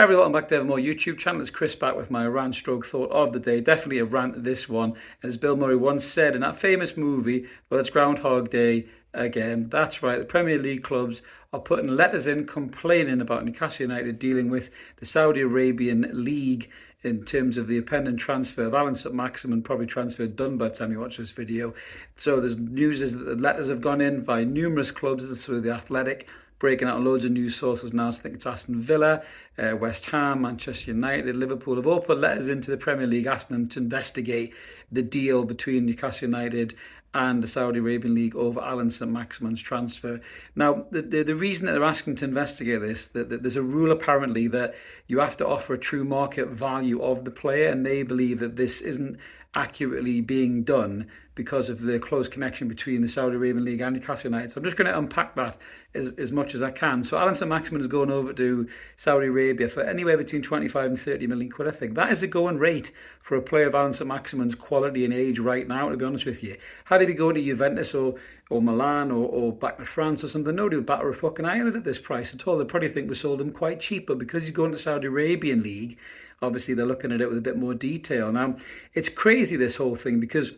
everyone, welcome back to the Evermore YouTube channel. It's Chris back with my rant stroke thought of the day. Definitely a rant, this one. And as Bill Murray once said in that famous movie, well, it's Groundhog Day again. That's right, the Premier League clubs are putting letters in complaining about Newcastle United dealing with the Saudi Arabian League in terms of the impending transfer of Allan Saint-Maximin, probably transfer done by the time you watch this video. So there's news is that the letters have gone in by numerous clubs through the Athletic, breaking out loads of news sources now. So I think it's Aston Villa, West Ham, Manchester United, Liverpool have all put letters into the Premier League asking them to investigate the deal between Newcastle United and the Saudi Arabian League over Allan Saint-Maximin's transfer. Now, the reason that they're asking to investigate this, that there's a rule apparently that you have to offer a true market value of the player, and they believe that this isn't accurately being done because of the close connection between the Saudi Arabian League and Newcastle United. So I'm just going to unpack that as much as I can. So Allan Saint-Maximin is going over to Saudi Arabia for anywhere between 25 and 30 million quid, I think. That is a going rate for a player of Allan Saint-Maximin's quality and age right now, to be honest with you. Had he be going to Juventus or Milan or back to France or something, nobody would batter a fucking eyelid at this price at all. They probably think we sold him quite cheap, but because he's going to the Saudi Arabian League, obviously they're looking at it with a bit more detail. Now, it's crazy, this whole thing, because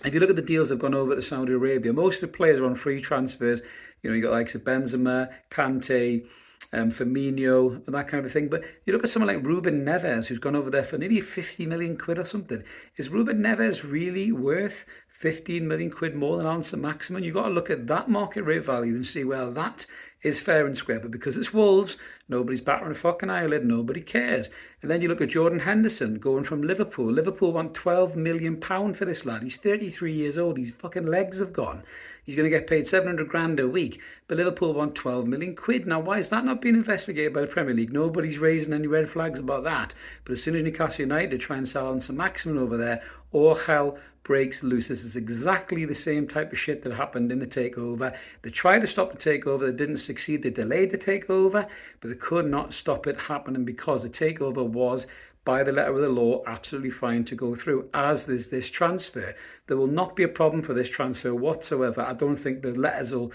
if you look at the deals that have gone over to Saudi Arabia, most of the players are on free transfers. You know, you got likes of Benzema, Kante, Firmino, and that kind of thing. But you look at someone like Ruben Neves, who's gone over there for nearly 50 million quid or something. Is Ruben Neves really worth 15 million quid more than Allan Saint-Maximin? You've got to look at that market rate value and see, well, that is fair and square. But because it's Wolves, nobody's battering a fucking eyelid, nobody cares. And then you look at Jordan Henderson going from Liverpool. Liverpool want £12 million for this lad. He's 33 years old. His fucking legs have gone. He's going to get paid 700 grand a week, but Liverpool want 12 million quid. Now, why is that not being investigated by the Premier League? Nobody's raising any red flags about that. But as soon as Newcastle United try and sell on some Maximin over there, all hell breaks loose. This is exactly the same type of shit that happened in the takeover. They tried to stop the takeover, they didn't succeed. They delayed the takeover, but they could not stop it happening because the takeover was, by the letter of the law, absolutely fine to go through, as is this transfer. There will not be a problem for this transfer whatsoever. I don't think the letters will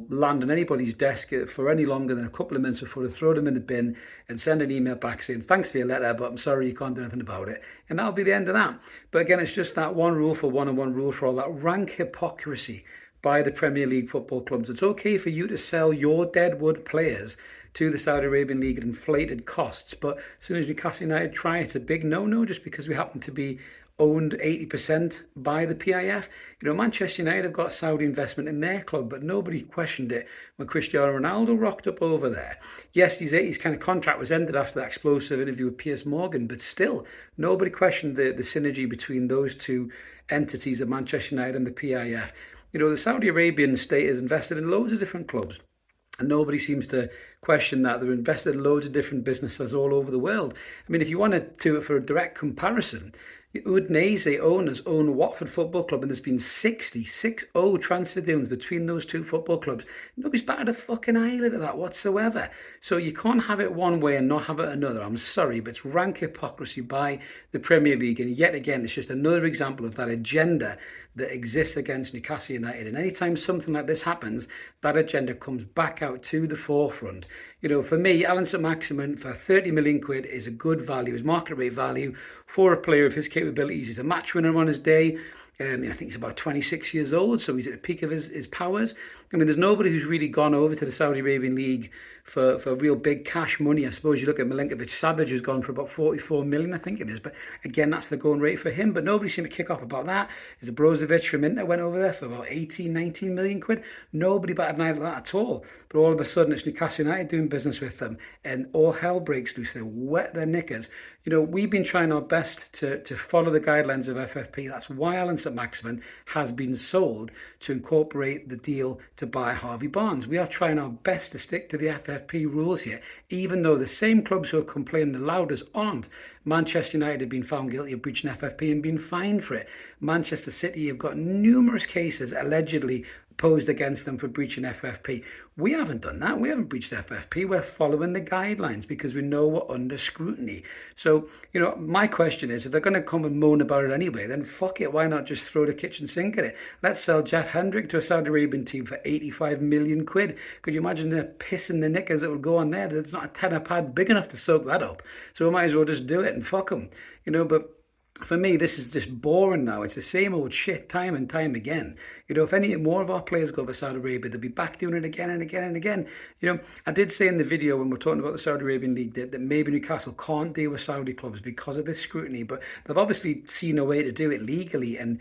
land on anybody's desk for any longer than a couple of minutes before they throw them in the bin and send an email back saying, thanks for your letter, but I'm sorry you can't do anything about it. And that'll be the end of that. But again, it's just that one rule for one and one rule for all, that rank hypocrisy by the Premier League football clubs. It's okay for you to sell your deadwood players to the Saudi Arabian League at inflated costs, but as soon as Newcastle United try, it's a big no-no just because we happen to be owned 80% by the PIF. You know, Manchester United have got Saudi investment in their club, but nobody questioned it when Cristiano Ronaldo rocked up over there. Yes, his kind of contract was ended after that explosive interview with Piers Morgan, but still, nobody questioned the synergy between those two entities of Manchester United and the PIF. You know, the Saudi Arabian state is invested in loads of different clubs, and nobody seems to question that. They're invested in loads of different businesses all over the world. I mean, if you wanted to, for a direct comparison, Udinese owners own Watford Football Club, and there's been 60 transfer dealings between those two football clubs. Nobody's batted a fucking eyelid at that whatsoever. So you can't have it one way and not have it another. I'm sorry, but it's rank hypocrisy by the Premier League. And yet again, it's just another example of that agenda that exists against Newcastle United. And anytime something like this happens, that agenda comes back out to the forefront. You know, for me, Allan Saint-Maximin for 30 million quid is a good value, is market rate value for a player of his capabilities. He's a match winner on his day. I think he's about 26 years old, so he's at the peak of his powers. I mean, there's nobody who's really gone over to the Saudi Arabian League for real big cash money. I suppose you look at Milinkovic-Savic, who's gone for about 44 million, I think it is. But again, that's the going rate for him. But nobody seemed to kick off about that. Is Brozovic from Inter went over there for about 18, 19 million quid. Nobody batted an eye at that at all. But all of a sudden, it's Newcastle United doing business with them, and all hell breaks loose. They wet their knickers. You know, we've been trying our best to follow the guidelines of FFP. That's why Allan Saint-Maximin has been sold to incorporate the deal to buy Harvey Barnes. We are trying our best to stick to the FFP rules here, even though the same clubs who are complaining the loudest aren't. Manchester United have been found guilty of breaching FFP and been fined for it. Manchester City have got numerous cases allegedly posed against them for breaching FFP. We haven't done that. We haven't breached FFP. We're following the guidelines because we know we're under scrutiny. So So, my question is, if they're going to come and moan about it anyway, then fuck it. Why not just throw the kitchen sink at it? Let's sell Jeff Hendrick to a Saudi Arabian team for 85 million quid. Could you imagine the piss and the knickers that would go on there? There's not a tenner pad big enough to soak that up. So we might as well just do it and fuck them. But for me, this is just boring now. It's the same old shit time and time again. If any more of our players go over Saudi Arabia, they'll be back doing it again and again and again. I did say in the video when we're talking about the Saudi Arabian League that maybe Newcastle can't deal with Saudi clubs because of this scrutiny, but they've obviously seen a way to do it legally and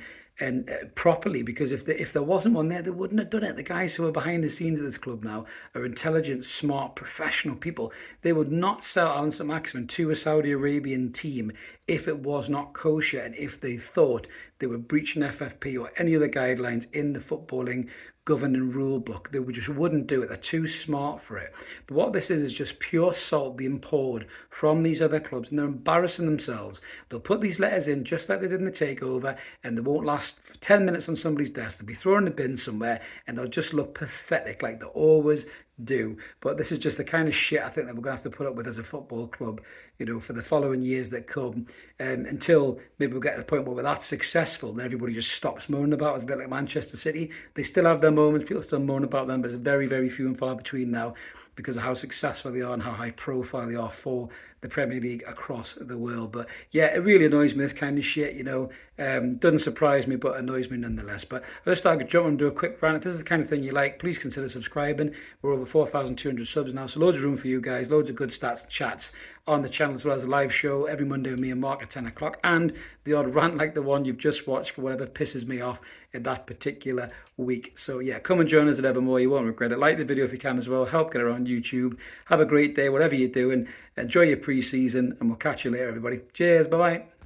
properly, because if there wasn't one there, they wouldn't have done it. The guys who are behind the scenes of this club now are intelligent, smart, professional people. They would not sell Allan Saint-Maximin to a Saudi Arabian team if it was not kosher and if they thought they were breaching FFP or any other guidelines in the footballing governing rule book. They just wouldn't do it. They're too smart for it. But what this is just pure salt being poured from these other clubs, and they're embarrassing themselves. They'll put these letters in just like they did in the takeover, and they won't last 10 minutes on somebody's desk. They'll be thrown in the bin somewhere, and they'll just look pathetic like they always do. But this is just the kind of shit I think that we're going to have to put up with as a football club, for the following years that come, until maybe we'll get to the point where we're that successful and everybody just stops moaning about us. A bit like Manchester City. They still have their moments, people still moan about them, but it's very, very few and far between now because of how successful they are and how high profile they are for the Premier League across the world. But yeah, it really annoys me, this kind of shit, doesn't surprise me, but annoys me nonetheless. But I just thought I could jump and do a quick rant. If this is the kind of thing you like, please consider subscribing. We're over 4,200 subs now, so loads of room for you guys, loads of good stats and chats on the channel, as well as a live show every Monday with me and Mark at 10 o'clock, and the odd rant like the one you've just watched for whatever pisses me off in that particular week. So yeah, come and join us at Evermore. You won't regret it. Like the video if you can as well. Help get it on YouTube. Have a great day, whatever you're doing. Enjoy your pre-season, and we'll catch you later, everybody. Cheers. Bye-bye.